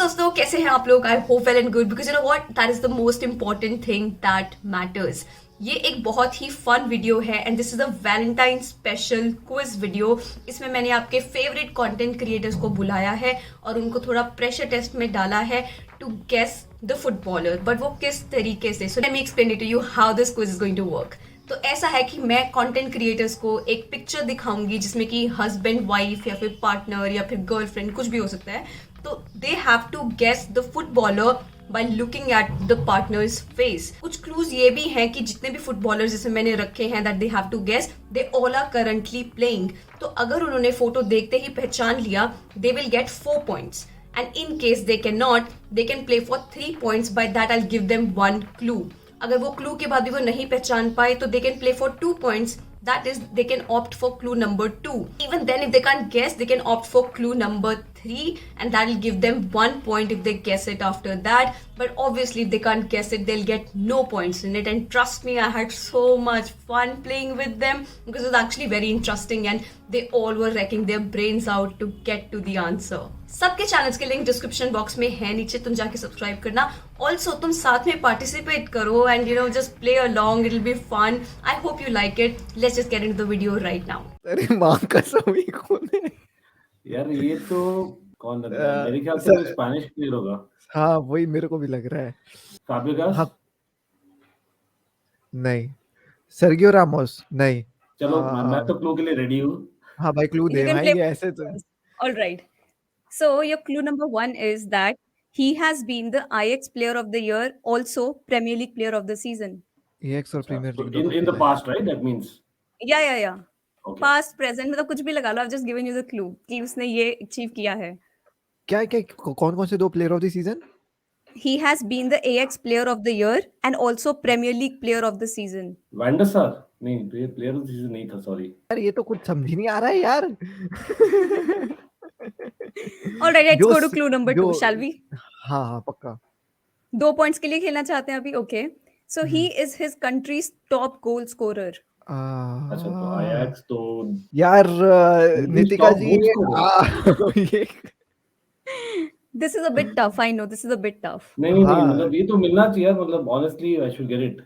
दोस्तों, कैसे हैं आप लोग? I hope well and good, because you know what, that is the most important thing that matters. ये एक बहुत ही फन वीडियो है and this is a Valentine special quiz video. इसमें मैंने आपके फेवरेट कंटेंट क्रिएटर्स को बुलाया है और उनको थोड़ा प्रेशर टेस्ट में डाला है to guess the footballer, but वो किस तरीके से। So let me explain it to you how this quiz is going to work. तो ऐसा है कि मैं कंटेंट क्रिएटर्स को एक पिक्चर दिखाऊंगी जिसमें कि हस्बैंड वाइफ या फिर पार्टनर या फिर गर्लफ्रेंड कुछ भी हो सकता है। तो they have to guess the footballer by looking at the partner's face. कुछ क्लूज ये भी हैं कि जितने भी फुटबॉलर्स जैसे मैंने रखे हैं that they have to guess, they all are currently playing. तो अगर उन्होंने फोटो देखते ही पहचान लिया, they will get 4 points, and in case they can not, they can play for 3 points. By that I give them 1 clue. अगर वो clue के बाद भी वो नहीं पहचान पाए तो दे can play for 2 points. That is, they can opt for clue number 2. Even then, if they can't guess, they can opt for clue number 3, and that will give them 1 point if they guess it after that. But obviously, if they can't guess it, they'll get no points in it. And trust me, I had so much fun playing with them because it was actually very interesting, and they all were wrecking their brains out to get to the answer. सबके channels के link description box में है नीचे, तुम जाके subscribe करना। Also तुम साथ में पार्टिसिपेट करो and you know just play along, it will be fun. I hope you like it. Let's just get into the video right now. अरे माँ कसम, ये कौन है यार? ये तो कौन लग रहा है? मेरे ख्याल से सर, कोई स्पेनिश प्लेयर होगा। हाँ वही मेरे को भी लग रहा है। फाब्रिगास? हाँ, नहीं। Sergio Ramos? नहीं। चलो मैं तो क्लू के लिए रेडी हूँ। हाँ भाई, क्लू You दे can भाई, play ये ऐसे तो। all right. So your clue number 1 is that he has been the IX Player of the Year, also Premier League Player of the Season. EX और premier league in the past, right? That means Yeah. okay. Past, present, मतलब कुछ भी लगा लो। I've just given you the clue कि उसने ये achieve किया है। क्या कौन से 2 player of the season? He has been the AX Player of the Year and also Premier League Player of the Season. Wander सार? नहीं, प्लेयर ऑफ द सीजन नहीं था, सॉरी यार ये तो कुछ समझ ही नहीं आ रहा है यार। All right, let's जो go to clue number 2, shall we? हाँ पक्का। 2 points के लिए खेलना चाहते हैं अभी? Okay. So he is his country's top goal scorer. अच्छा, तो आयाक्स तो यार नितिका top जी, goal ये This is a bit tough. I know this is a bit tough. नहीं, हाँ। मतलब ये तो मिलना चाहिए। मतलब honestly I should get it.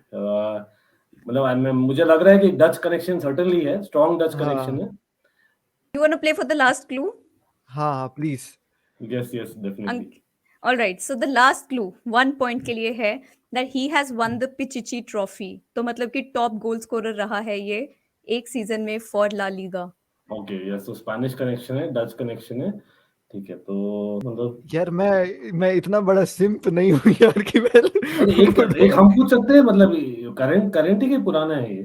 मतलब मुझे लग रहा है कि डच कनेक्शन सर्टेनली है, स्ट्रॉन्ग डच कनेक्शन है। You want to play for the last clue? हाँ please. Yes, definitely. All right. So the last clue 1 point के लिए है that he has won the Pichichi Trophy. तो मतलब कि top goal scorer रहा है ये एक सीजन में for La Liga. Okay, yes, तो स्पेनिश कनेक्शन है, डच कनेक्शन है, ठीक है। तो मतलब यार मैं इतना बड़ा सिम्प नहीं हूँ यार कि मैं एक हम पूछ सकते हैं। मतलब करंट ही कि पुराना है ये?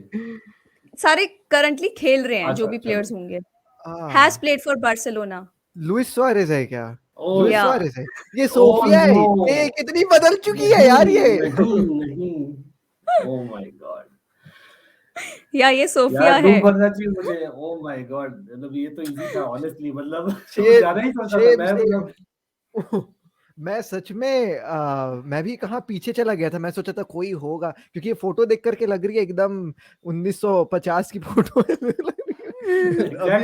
सारे करंटली खेल रहे हैं, अच्छा, जो भी चलो। प्लेयर्स होंगे। Has played for Barcelona. Luis Suarez है क्या? ओह, लुइस Yeah. सुआरेज है। ये सोफिया है। no. ये कितनी बदल चुकी है यार ये। नहीं। ओह माय गॉड या ये सोफिया यार, है। दुख भरना चाहिए मुझे। ओह माय गॉड, मतलब ये तो इजी था ऑनेस्टली। मतलब शेम- ज्यादा ही सोचा था मैं। मतलब मैं सच में मैं भी कहाँ पीछे चला गया था। मैं सोचा था कोई होगा, क्योंकि ये फोटो देख करके लग रही है एकदम 1950 की फोटो है।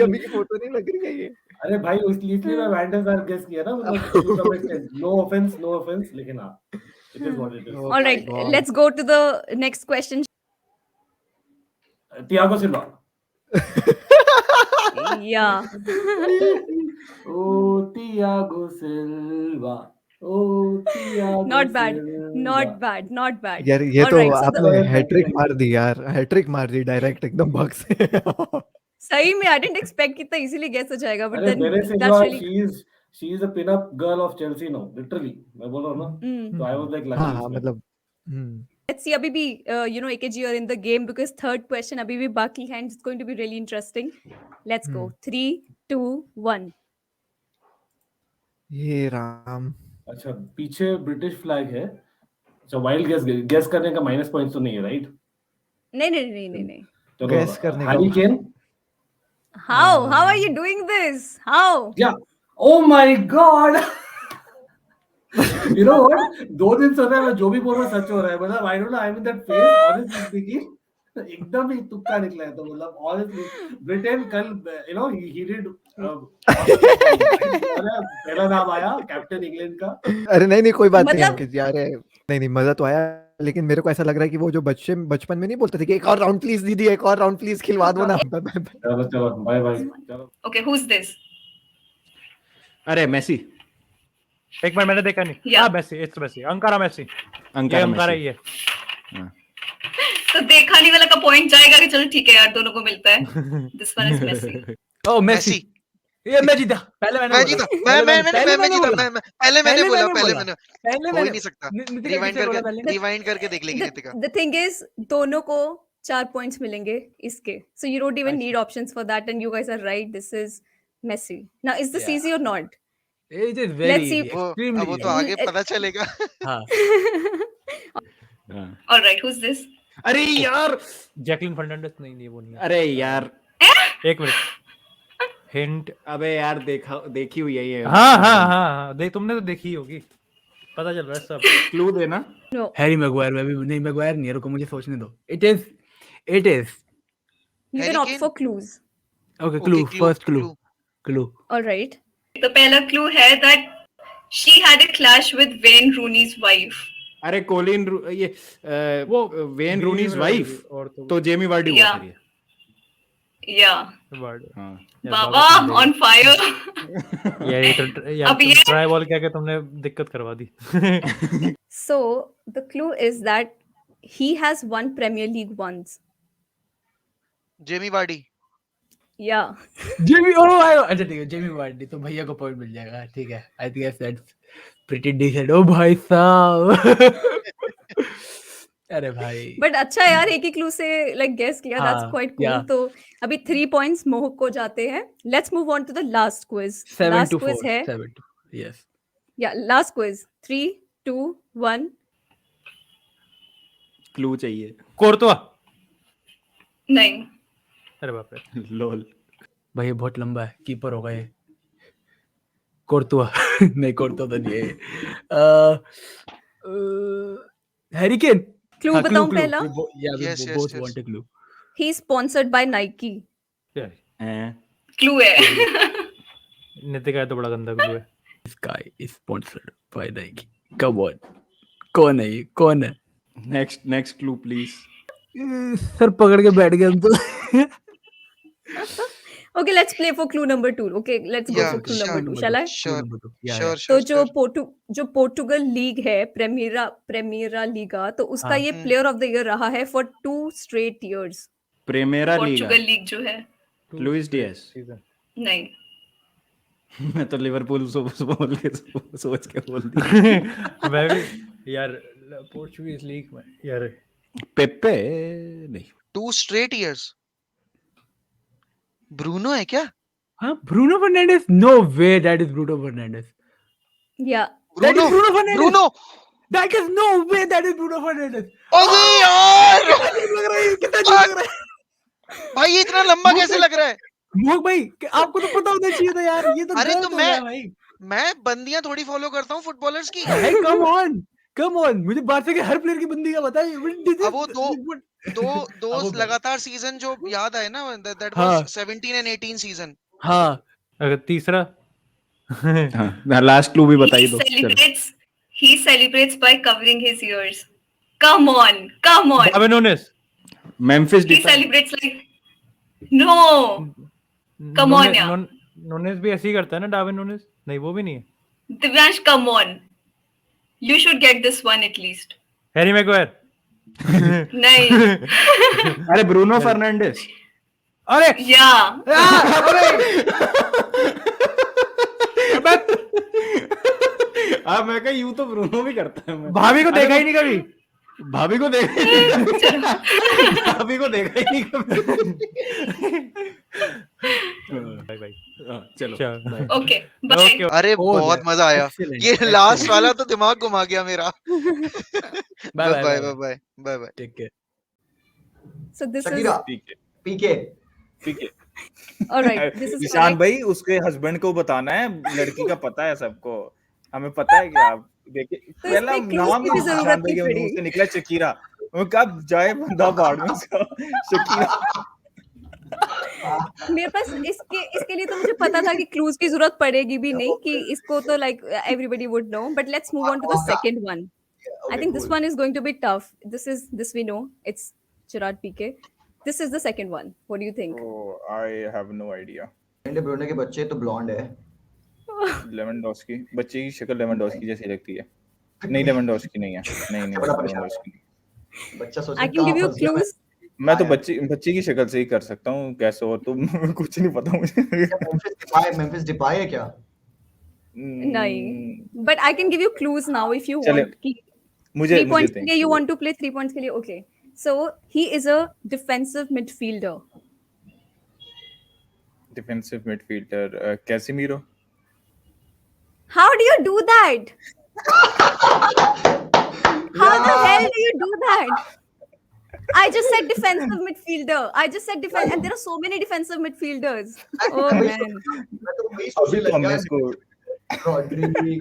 अभी की फोटो नहीं लग रही है ये। अरे भाई, इसलिए मैं वैंडर सार गेस किया ना। मतलब to some extent. No offense, लेकिन हाँ, it is what it is. All right, let's go to the next question. Thiago Silva. Yeah. Oh Thiago Silva, oh Thiago Not bad. Silva. Not bad. यार ये All तो right, so आपने the- hat trick मार दी यार। Hat trick मार दी direct एकदम bug से। सही में I didn't expect कितना easily guess हो जाएगा, but अरे then मेरे से that's really she is a pin-up girl of Chelsea now, literally. मैं बोल रहा हूँ ना, तो I was like lucky हाँ इसमें। मतलब let's see अभी भी AKG are in the game because third question अभी भी बाकी है and it's going to be really interesting. Let's go. 3, 2, 1. ये राम। अच्छा, पीछे ब्रिटिश फ्लैग है। अच्छा, वाइल्ड गेस करने का माइनस पॉइंट्स तो नहीं है, राइट? नहीं. चलो, Guess करने का- Harry Kane. How are you doing this? How? Yeah. Oh my God. You know what? 2 दिन से मैं जो भी बोल रहा हूँ सच हो रहा है। मतलब I don't know, I'm in that phase, honestly speaking. एकदम ही तुक्का निकला है। तो मतलब ऑनेस्टली ब्रिटेन कल ही डिड ऑसम परफॉर्मेंस। अरे पहला नाम आया कैप्टन इंग्लैंड का। अरे नहीं कोई बात नहीं मतलब अंकित यार, नहीं मजा तो आया, लेकिन मेरे को ऐसा लग रहा है कि वो जो बचपन में नहीं बोलते थे कि एक और राउंड प्लीज दीदी, एक और राउंड प्लीज खिलवा दो ना। चलो चलो बाय बाय चलो। Okay, who's this? अरे मेसी, एक मिनट, मैंने देखा नहीं। Yeah. हाँ Messi, it's Messi, Ankara Messi. ये अंकारा अंकारा मेसी। ही है। तो देखा नहीं वाला का पॉइंट जाएगा कि चलो ठीक है यार, दोनों को मिलता है। This one is Messi. Oh Messi. Messi, ये मैं जीता। पहले मैंने मैं बोला। जीता, पहले मैं मैंने जीता, बोला। पहले मैंने बोला, पहले हो ही मैंने नहीं सकता। नितिका रिवाइंड किसने बोला करके पहले? रिवाइंड करके देख लेंगे नितिका। the thing is दोनों को 4 पॉइंट्स मिलेंगे इसके, so you don't even need options for that, and you guys are right, this is Messi. Now is this Yeah. easy or not? It is very Let's see. easy, वो extremely अब वो तो easy। आगे पता चलेगा। हाँ। हाँ। All right, who's this? अरे यार, जैकलिन फर्नांडिस नहीं, वो नहीं है। अरे यार, एक मिनट, हिंट। अबे यार देखी हुई है ये। हाँ, देख तुमने तो देखी ही होगी, पता चल रहा है सब। क्लू देना। No. हैरी मैगवायर में भी नहीं, मैगवायर नहीं है, रुको मुझे सोचने दो। It is You Harry can opt Kane? for clues. Okay, Okay, clue, clue, first clue. Clue. All right. तो पहला क्लू है that she had a clash with Wayne Rooney's wife. अरे कोलिन ये वो वेन रूनीज वाइफ, और तो Jamie Vardy हुआ Yeah. फिर ये। Yeah. हाँ। बाबा on fire. यार ये तो अब ये ट्राई बॉल क्या तुमने दिक्कत करवा दी। So the clue is that he has won Premier League once. Jamie Vardy. Yeah. Jamie, अच्छा ठीक है, जेमी वार्डी तो भैया को पॉइंट मिल जाएगा, ठीक है। I think that's pretty decent. ओ भाई साहब। अरे भाई, But अच्छा यार, एक ही clue से like guess किया, that's हाँ, quite cool. yeah. तो अभी 3 points मोहक को जाते हैं. Let's move on to the last quiz. 7 Last to quiz 4, है. 7 to, yes। Yeah, last quiz. 3, 2, 1. Clue चाहिए। कोर्तवा। नहीं। अरे बाप रे, लोल। भाई ये बहुत लंबा है, कीपर होगा ये। कोर्तवा। नहीं, कोर्तवा तो नहीं है। Harry Kane. Clue बताऊं पहला? Yes, yes, both yes. want a clue। He's sponsored by Nike. हैं? क्लू है। नितिका तो बड़ा गंदा क्लू है। This guy is sponsored by Nike। Come on, कौन है ये, कौन है? Next clue please. सर पकड़ के बैठ गए हम तो। Okay, let's play for clue number 2. Okay, let's go Yeah, for clue sure. number 2. Shall I? Sure, तो sure. जो पोर्टुगल लीग है, प्रेमियरा लीगा, तो उसका हाँ। ये प्लेयर ऑफ द ईयर रहा है for 2 straight years. Primeira Liga. Portugal league जो है। Luis Diaz. नहीं। मैं तो लिवरपूल सोच के बोल दिया। मैं भी यार, पोर्चुगीज लीग में यार। पेपे नहीं। 2 straight years. ब्रूनो है क्या? हाँ, Bruno Fernandes. No way, that is Bruno Fernandes. Yeah. That is Bruno Fernandes. Bruno. That is no way, that is Bruno Fernandes। अबे यार, लग रहा है, कितना अजीब लग रहा है। भाई ये इतना लंबा कैसे लग रहा है? मोहक भाई, आपको तो पता होना चाहिए था यार, ये तो अरे गलत तो हो गया भाई। मैं बंदियां थोड़ी फॉलो करता हूँ फुटबॉलर्स की। भाई कम ऑन, मुझे बारसा के हर प्लेयर की बंदी का पता है। अब वो दो लगातार सीजन जो याद आए ना, दैट हाँ। Was 17 and 18 season. हाँ, अगर तीसरा। हाँ, लास्ट क्लू भी बताइए दो। He celebrates by covering his ears. Come on. Darwin Nunes. Memphis He defence. celebrates like no. Come on यार। नूनेस भी ऐसे ही करता है ना, डार्विन नूनेस। नहीं, वो भी नहीं है। Divyansh, come on. You should get this one at least. Harry Maguire. नहीं। अरे ब्रूनो फर्नांडिस। अरे Yeah. अब मैं कहा यूं तो ब्रूनो भी करता है। मैं भाभी को देखा ही नहीं कभी। भाभी को देखा ही नहीं कभी। भाई चलो चलो। Okay. Bye. अरे बहुत मजा आया। ये लास्ट वाला तो दिमाग घुमा गया मेरा। Bye bye bye bye bye. Take care. So this is Shakira, Pique. all right. This is निशान correct. भाई, उसके हस्बैंड को बताना है, लड़की का पता है सबको, हमें पता है कि आप देखिए तो पहला इसमें clues नाम की ही भी जरूरत निशान भाई नहीं के पड़ी। मुंह से निकला शकीरा, मैं कब जाए बंदा बाहर में उसका शकीरा मेरे पास इसके लिए तो मुझे पता था कि क्लूज की जरूरत पड़ेगी भी नहीं कि इसको तो like everybody would know but let's move on to the second one I think this one is going to be tough this we know it's Chirag Pique this is the second one what do you think Oh, I have no idea. And Bruno के बच्चे तो blonde है। Lewandowski बच्चे की शक्ल Lewandowski जैसी लगती है। नहीं लेवेंडोस्की नहीं है। नहीं नहीं बड़ा लेवेंडोस्की नहीं। बच्चा सोच I can give you clues मैं तो बच्ची की शक्ल से ही कर सकता हूँ कैसे हो तुम कुछ नहीं पता मुझे। मेम्फिस डिपाई है क्या? नहीं but I can give you clues now if you चले, वांट कि मुझे 3 points के think लिए you want to play 3 points के लिए okay so he is a defensive midfielder defensive midfielder Casemiro. how do you do that how the hell do you do that I just said defensive midfielder I just said defense and there are so many defensive midfielders oh man मैं तो वही अभी सोचने तो लग हमने गया इसको रॉड्री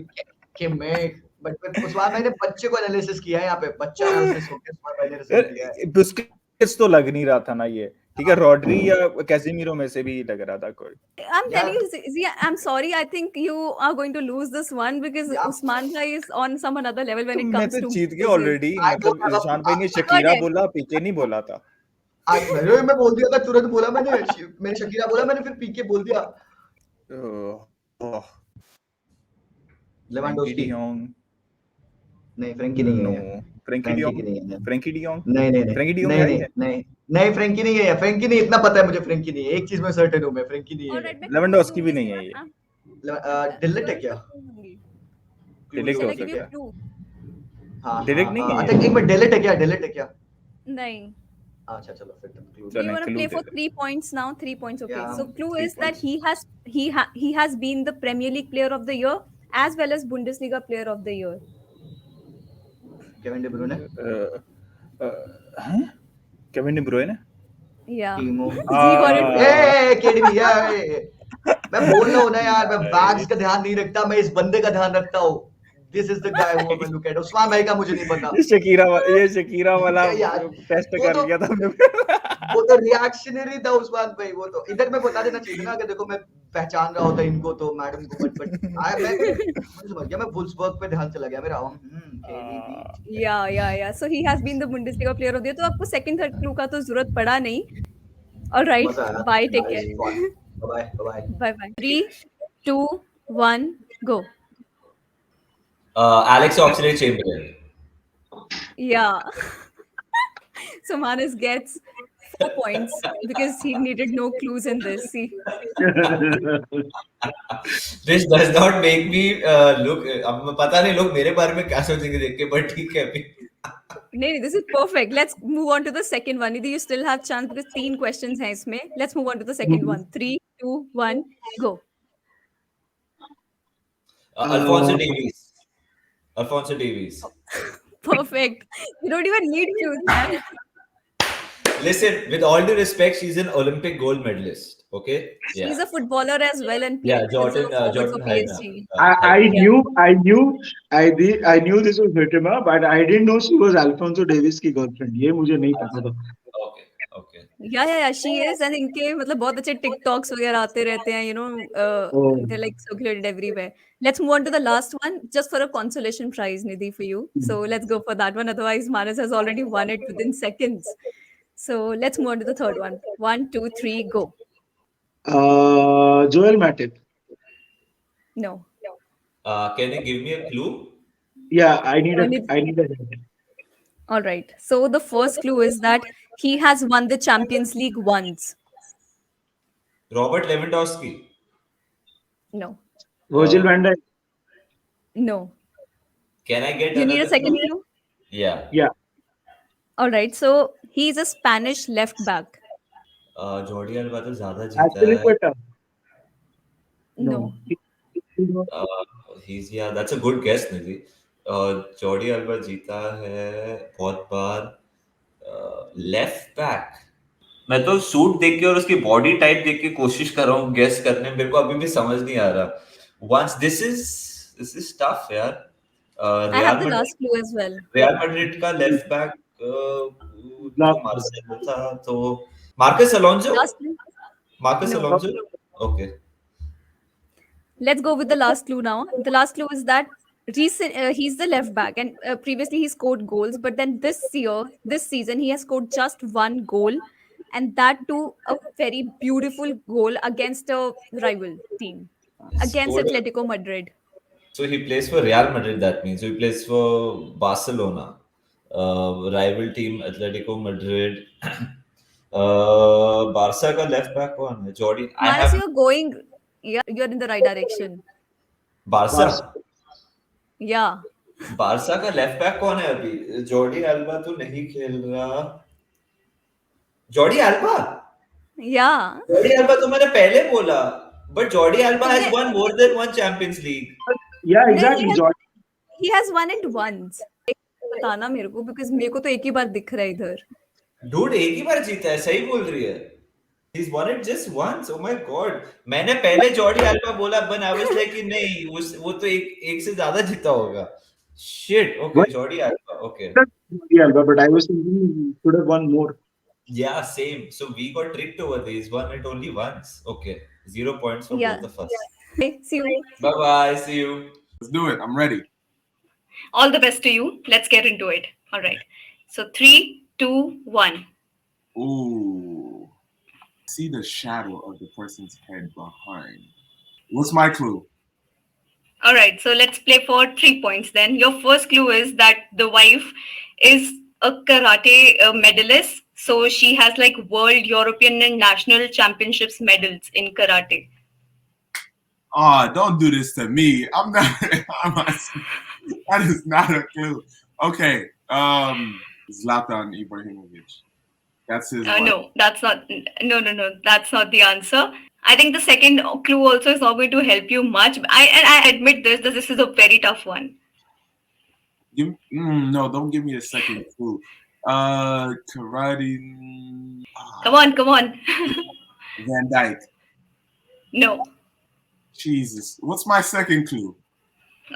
किमेक बट उस बार मैंने बच्चे को एनालिसिस किया है यहाँ पे बच्चा एनालिसिस हो गया उस बार मैंने रिजल्ट लिया है। बुस्केट्स तो लग नहीं रहा था ना ये ठीक है रॉड्री या कैसिमीरो में से भी लग रहा था कोई। I'm telling you Zia, I'm sorry I think you are going to lose this one because Usman bhai is on some another level when it मैं comes तो to जीत गया ऑलरेडी मतलब ईशान भाई ने शकीरा बोला पीके नहीं बोला था। आज मैं बोल दिया था तुरंत बोला मैंने शकीरा बोला मैंने फिर पीके बोल दिया लेवांडोस्की नहीं फ्रैंकी नहीं है फ्रैंकी डियोंग फ्रैंकी डियोंग नहीं फ्रैंकी डियोंग नहीं फ्रैंकी नहीं है फ्रैंकी नहीं इतना पता है मुझे फ्रैंकी नहीं है एक चीज में सर्टेन हूं मैं फ्रैंकी नहीं है लेवेंडोस्की भी नहीं है ये डिलिट है क्या डिलीट हो सकता है हां डिलीट नहीं है अच्छा एक मिनट डिलीट है क्या नहीं अच्छा चलो फिर तुम clue Do you want to play for 3 points now? 3 points, okay. Yeah, So clue 3 is that he has been the Premier League Player of the Year as well as Bundesliga Player of the Year. Kevin De ब्रूने Kevin De ब्रुयने Yeah. टीमो He got it. A KDB मैं बोल रहा हूं ना यार मैं bags का ध्यान नहीं रखता मैं इस बंदे का ध्यान रखता हूं this is the guy who मैं लुक एट उस्मान भाई का मुझे नहीं पता ये शकीरा वाला टेस्ट कर लिया था हमने वो तो रिएक्शनरी था उस्मान भाई वो तो इधर मैं बता देना चाहिए ना कि देखो मैं पहचान रहा होता इनको तो मैडम को बट मैं समझ गया मैं वुल्सबर्ग पे ध्यान चला गया मेरा KDB Yeah. So he has been the Bundesliga Player of the Year. तो आपको second third clue का तो जरूरत पड़ा नहीं. All right. Bye. Take care. Bye. 3, 2, 1, go. Alex Oxlade-Chamberlain. Yeah. So Manas gets 4 points because he needed no clues in this. See. This does not make me look. अब पता नहीं लोग मेरे बारे में क्या सोचेंगे देख के, but ठीक है अभी. नहीं, this is perfect. Let's move on to the second one. Nidhi, you still have chance because 3 questions हैं इसमें. Let's move on to the second one. 3, 2, 1, go. Alphonso Davies. Perfect. You don't even need clues, man. Listen, with all due respect, she's an Olympic gold medalist. Okay. Yeah. She's a footballer as well and Yeah, plays Jordan for Heidner. PSG. I knew this was Fatima, but I didn't know she was Alphonso Davies की girlfriend. ये मुझे नहीं पता था. Okay. Yeah. She is, and इनके मतलब बहुत अच्छे TikToks वगैरह आते रहते हैं. You know, they're like circulated everywhere. Let's move on to the last one, just for a consolation prize, Nidhi, for you. So let's go for that one. Otherwise, Manas has already won it within seconds. So let's move on to the third one. 1, 2, 3, go. Joel Matip. No. Can you give me a clue? Yeah, I need a hint. All right. So the first clue is that he has won the Champions League once. Robert Lewandowski. No. Virgil van Dijk. No. Can I get You need a another second clue? clue? Yeah. All right. So he's a Spanish left back. Jordi Alba तो ज़्यादा जीता Actually, है. No. That's a good guess, Nidhi. Jordi Alba जीता है बहुत बार. Left back. मैं तो suit देख के और उसकी बॉडी टाइप देख के कोशिश कर रहा हूँ गेस करने में. मेरे को अभी भी समझ नहीं आ रहा. Once this is tough यार. I have the last clue as well. Real Madrid का लेफ्ट बैक तो मार्सेलो था, तो Marcus Alonso. Last clue? Marcus No. Alonso. Okay. Let's go with the last clue now. The last clue is that he's the left back, and previously he scored goals, but then this season, he has scored just one goal, and that too a very beautiful goal against a rival team, against Scored. Atletico Madrid. So he plays for Real Madrid. That means so he plays for Barcelona, rival team Atletico Madrid. Barca का left back कौन है? Jordi. I Manas, have you're in the right direction. Barca. Yeah. Barça का left back कौन है अभी? Jordi alba तो नहीं खेल रहा. Jordi alba. Yeah. Jordi alba तो मैंने पहले बोला. But Jordi Alba has won more than one Champions League. Yeah, exactly. He has won it once. बताना मेरे को, because मेरे को तो एक ही बार दिख रहा है इधर. Dude, एक ही बार जीता है, सही बोल रही है. He's won it just once. Oh my god. मैंने पहले जॉर्डी अल्बा बोला, but I was like कि नहीं, वो तो एक से ज्यादा जीता होगा. Shit. Okay, Jordi Alba. Okay. Jordi Alba, but I was thinking he should have won more. Yeah, same. So we got tricked over there. He's won it only once. Okay. 0 points for both of us. Okay, see you. Bye-bye. See you. Let's do it. I'm ready. All the best to you. Let's get into it. All right. So 3, 2, 1. Ooh. See the shadow of the person's head behind. What's my clue? All right. So let's play for 3 points then. Your first clue is that the wife is a karate medalist. So she has like world, European and national championships medals in karate. Don't do this to me. I'm not. That is not a clue. Okay. Zlatan Ibrahimovic. That's his. No, that's not. No. That's not the answer. I think the second clue also is not going to help you much. I admit this. This is a very tough one. No, don't give me a second clue. Karate. Come on. Van Dyke. No. Jesus. What's my second clue?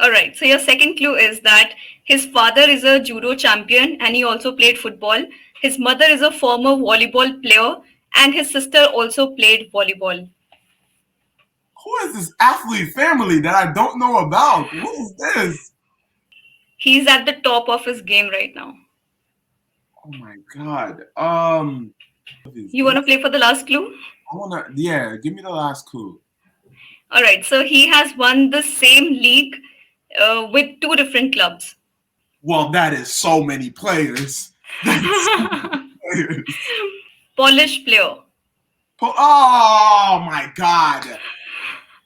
All right. So your second clue is that his father is a judo champion and he also played football. His mother is a former volleyball player and his sister also played volleyball. Who is this athlete family that I don't know about? What is this? He's at the top of his game right now. Oh my god. You want to play for the last clue? Yeah, give me the last clue. All right. So he has won the same league with 2 different clubs. Well, that is so many players. Polish player. Oh my god.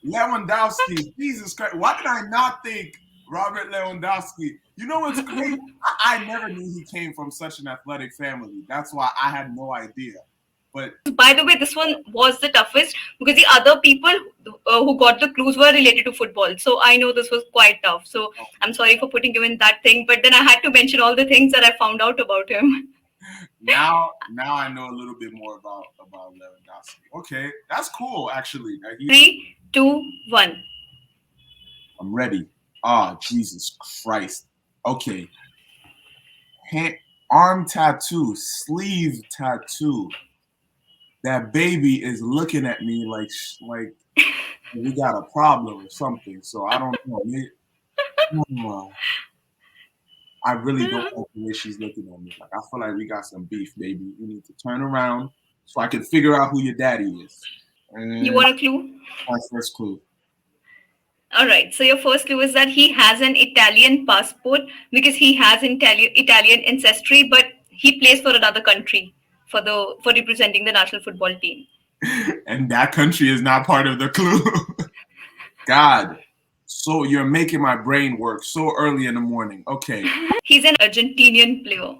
Lewandowski. Jesus Christ. Why did I not think Robert Lewandowski? You know what's crazy? I never knew he came from such an athletic family. That's why I had no idea. But by the way, this one was the toughest because the other people who got the clues were related to football. So I know this was quite tough. So I'm sorry for putting you in that thing. But then I had to mention all the things that I found out about him. Now I know a little bit more about Lewandowski. Okay, that's cool actually. 3, 2, 1. I'm ready. Oh, Jesus Christ. Okay. Arm tattoo, sleeve tattoo. That baby is looking at me like we got a problem or something. So I don't know. I really don't like the way she's looking at me. Like I feel like we got some beef, baby. You need to turn around so I can figure out who your daddy is. And you want a clue? My first clue. All right. So your first clue is that he has an Italian passport because he has Italian ancestry, but he plays for another country for representing the national football team. And that country is not part of the clue. God. So you're making my brain work so early in the morning. Okay. He's an Argentinian player.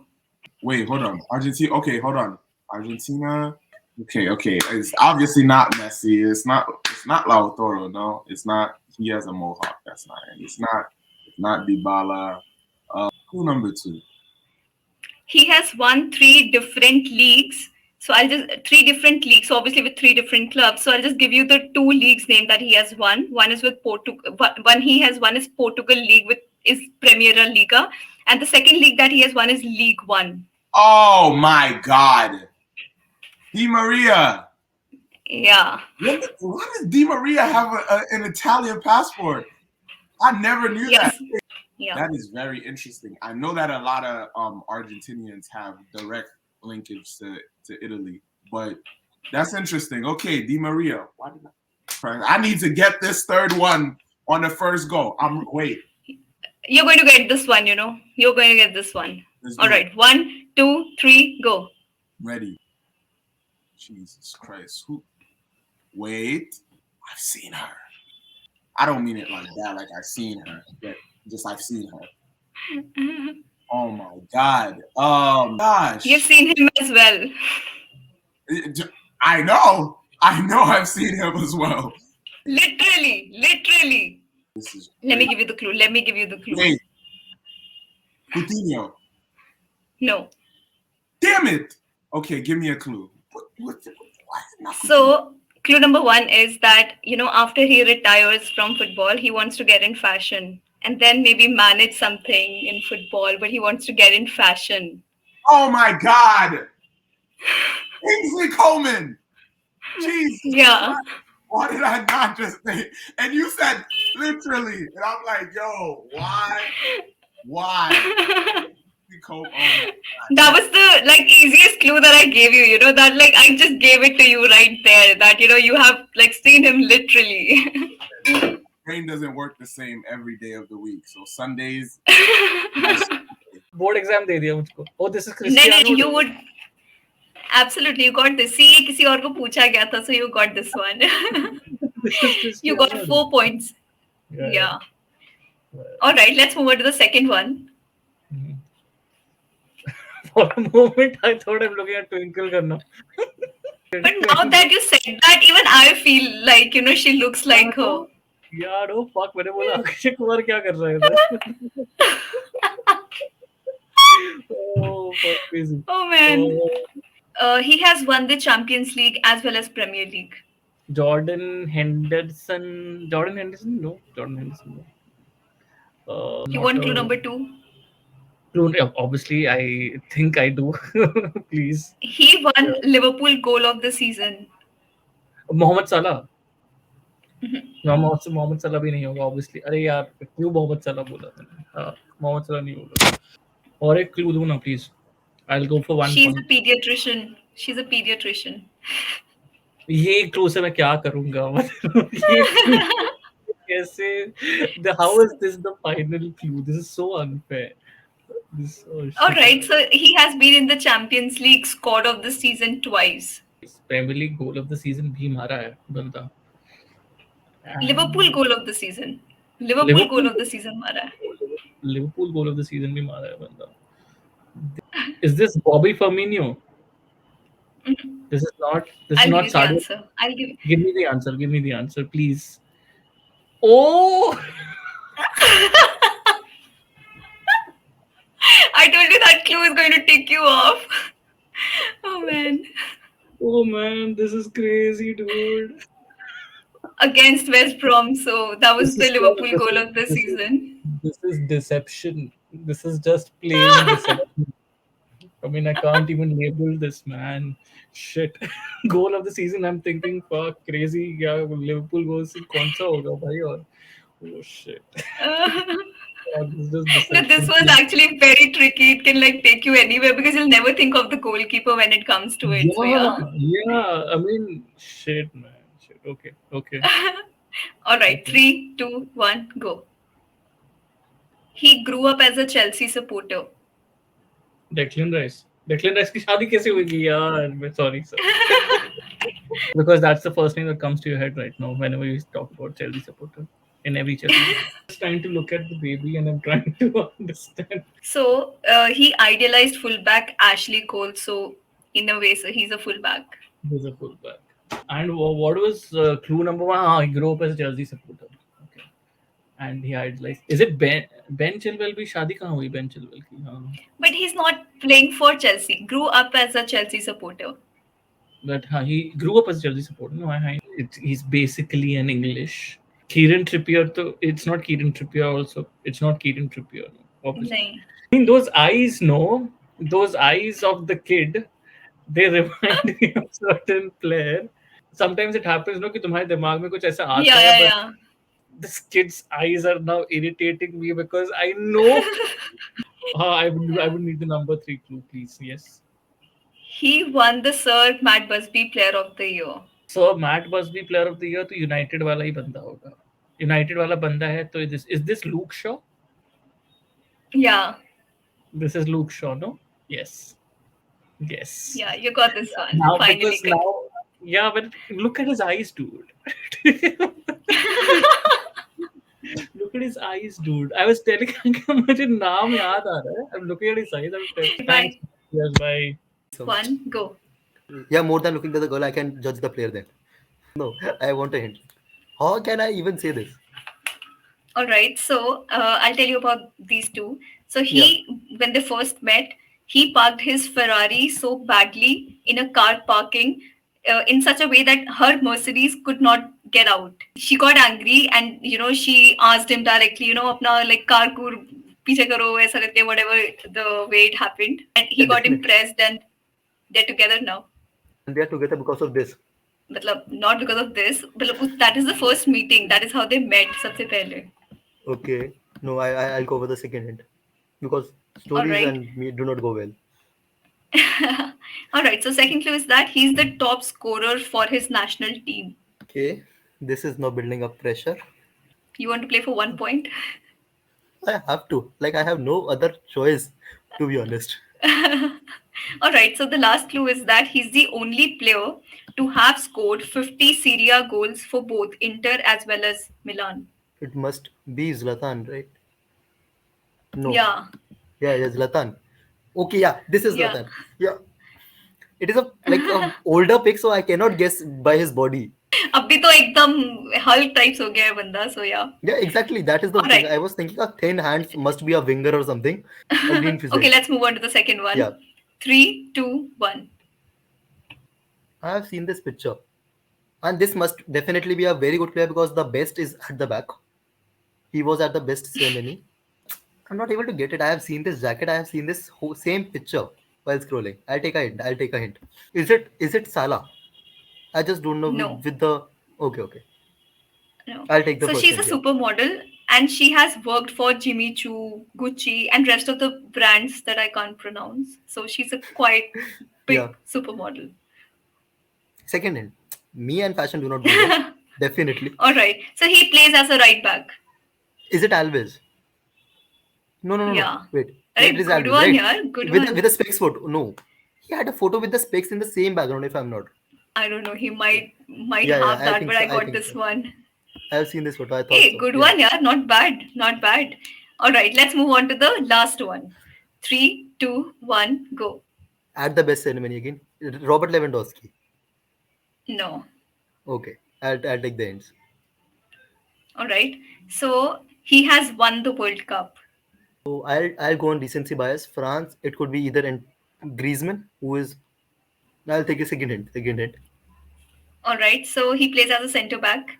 Wait, hold on. Argentina. Okay, hold on. Argentina. Okay. It's obviously not Messi. It's not Lautaro. No, it's not. He has a mohawk. That's not it. It's not Dybala. Who number 2? He has won 3 different leagues. So 3 different leagues. So obviously with 3 different clubs. So I'll just give you the 2 leagues name that he has won. One is with Portugal. One he has won is Portugal League is Primeira Liga, and the second league that he has won is League 1. Oh my God. Di Maria. Yeah. Why does Di Maria have an Italian passport? I never knew Yes. that. Yeah. That is very interesting. I know that a lot of Argentinians have direct linkage to Italy, but that's interesting. Okay, Di Maria. Why did I need to get this third one on the first go. Wait. You're going to get this one, you know. You're going to get this one. All right. 1, 2, 3, go. Ready. Jesus Christ. Who? Wait. I've seen her. I don't mean it like that, like I've seen her, but just I've seen her. Oh my God. Gosh. You've seen him as well. I know I've seen him as well. Literally. Let me give you the clue. Wait. Coutinho. No. Damn it. Okay, give me a clue. Why is it not Coutinho? So, clue number 1 is that, you know, after he retires from football, he wants to get in fashion and then maybe manage something in football, but he wants to get in fashion. Oh my God. Kingsley Coleman. Jesus. Yeah. Why did I not just say? And you said literally, and I'm like, yo, why? That was the easiest clue that I gave you. You know that I just gave it to you right there. That you have seen him literally. Brain doesn't work the same every day of the week. So Sundays. Board exam दे दिया मुझको. Oh, this is No, Cristiano. you would absolutely you got this. See, किसी और को पूछा गया था, so you got this one. You got 4 points. Yeah. All right, let's move on to the second one. For a moment, I thought I'm looking at Twinkle Karna. But now that you said that, even I feel like she looks like her. यार oh fuck मैंने बोला अक्षय कुमार क्या कर रहा है इधर. Oh fuck crazy. Oh man. He has won the Champions League as well as Premier League. Jordan Henderson. No. Jordan Henderson. No. You want clue number 2? Obviously, I think I do. Please. He won Liverpool goal of the season. Mohammad साला. मोहम्मद साला भी नहीं होगा obviously. अरे यार क्यों मोहम्मद साला बोला मैंने. हाँ मोहम्मद साला नहीं होगा. और एक clue दो ना please. I'll go for 1 She's point. a pediatrician. She's a pediatrician. ये clue से मैं क्या करूँगा? कैसे? How is this the final clue? This is so unfair. All right, so he has been in the Champions League squad of the season twice. Premier League goal of the season भी मारा है बंदा. Liverpool goal of the season. Liverpool goal of the season मारा है. Liverpool goal of the season भी मारा है बंदा. Is this Bobby Firmino? This is not. I'll give you the answer. Give me the answer, please. Oh. I told you that clue is going to tick you off. Oh man, this is crazy, dude. Against West Brom, so that was the Liverpool goal of the season. This is deception. This is just plain deception. I mean, I can't even label this, man. Shit. Goal of the season, I'm thinking, fuck, crazy. Yeah, Liverpool goal से कौन सा होगा भाई और oh shit. No, this was actually very tricky. It can take you anywhere because you'll never think of the goalkeeper when it comes to it. Yeah. I mean, shit, man. Shit. Okay. All right, 3, 2, 1, go. He grew up as a Chelsea supporter. Declan Rice की शादी कैसे होगी यार? Sorry, sir. Because that's the first thing that comes to your head right now whenever you talk about Chelsea supporter. In every Chelsea. I'm just trying to look at the baby and I'm trying to understand. So he idealized fullback Ashley Cole. So in a way, so he's a fullback. He's a fullback. And what was clue number 1? He grew up as a Chelsea supporter. Okay. And he idolized. Is it Ben Chilwell? भी शादी कहाँ हुई Ben Chilwell की? हाँ. But he's not playing for Chelsea. Grew up as a Chelsea supporter. But he grew up as a Chelsea supporter. No, he's basically an English. Kieran Trippier, though, it's not Kieran Trippier also. It's not Kieran Trippier, obviously. नहीं. I mean, those eyes, no. those eyes of the kid, they remind me of certain player. Sometimes it happens, no, कि तुम्हारे दिमाग में कुछ ऐसा आता Yeah, है, yeah, but yeah. this kid's eyes are now irritating me because I know. I would need the number 3 clue, please. Yes. He won the Sir Matt Busby Player of the Year. So Matt Busby Player of the Year तो United वाला ही बंदा होगा. United वाला बंदा है तो is this Luke Shaw? Yeah. This is Luke Shaw, no? Yes. Yes. Yeah, you got this one. Now, Finally. because now, yeah, but look at his eyes, dude. Look at his eyes, dude. I was telling you, मुझे नाम याद आ रहा है. I'm looking at his eyes. I'm telling. Thanks. Yes, bye. One, go. Yeah, more than looking at the girl, I can judge the player then. No, I want a hint. How can I even say this? All right, so I'll tell you about these two. So when they first met, he parked his Ferrari so badly in a car parking in such a way that her Mercedes could not get out. She got angry and she asked him directly, अपना like car को पीछे करो ऐसा करके, whatever the way it happened, and he got impressed and they're together now. And they are together because of this. Not because of this, that is the first meeting. That is how they met. सबसे पहले. Okay. No, I'll go for the second hint because stories right. and me do not go well. All right. So second clue is that he's the top scorer for his national team. Okay. This is now building up pressure. You want to play for 1 point? I have to. Like I have no other choice, to be honest. All right. So the last clue is that he's the only player to have scored 50 Serie A goals for both Inter as well as Milan. It must be Zlatan, right? No. Yeah. Yeah, Zlatan. Okay, yeah, this is Zlatan. Yeah. It is a older pick, so I cannot guess by his body. अभी तो एकदम Hulk types हो गया है बंदा, so yeah. Yeah, exactly. That is the thing. I was thinking of thin hands must be a winger or something. Okay, let's move on to the second one. Yeah. 3, 2, 1. I have seen this picture. And this must definitely be a very good player because the best is at the back. He was at the best ceremony. I'm not able to get it. I have seen this jacket. I have seen this same picture while scrolling. I'll take a hint. Is it Salah? I just don't know. No. With the okay. No. I'll take the So first she's a hint, supermodel and she has worked for Jimmy Choo, Gucci and rest of the brands that I can't pronounce. So she's a quite big supermodel. Second hint. Me and fashion do not go well. Definitely. All right. So he plays as a right back. Is it Alves? No. Yeah. Wait. Right, It is good Alves, one, right? yeah. Good with one. with a specs photo. No. He had a photo with the specs in the same background, if I'm not. I don't know. He might Yeah, have I that, think but so, I I got think this so. one. I have seen this photo. I thought Hey, so. good Yeah. one, yeah. Not bad. Not bad. All right. Let's move on to the last one. 3, 2, 1, go. At the best ceremony again. Robert Lewandowski. No. Okay. I'll take the hints. All right. So he has won the World Cup. So I'll go on recency bias. France, it could be either Griezmann, who is. I'll take a second hint. All right. So he plays as a centre back.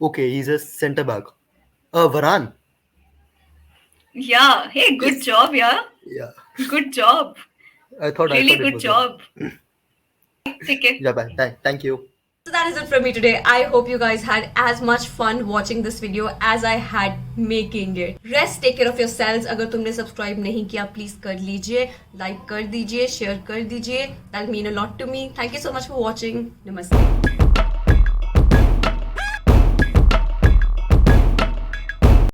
Okay, he's a centre back. Varane. Yeah. Hey, good job, yeah. Yeah. Good job. I thought Really it good was job. Take care. Yeah, bye. Thank you. So that is it from me today. I hope you guys had as much fun watching this video as I had making it. Rest, take care of yourselves. अगर तुमने subscribe नहीं किया, please कर लीजिए, like कर दीजिए, share कर दीजिए. That'll mean a lot to me. Thank you so much for watching. Namaste.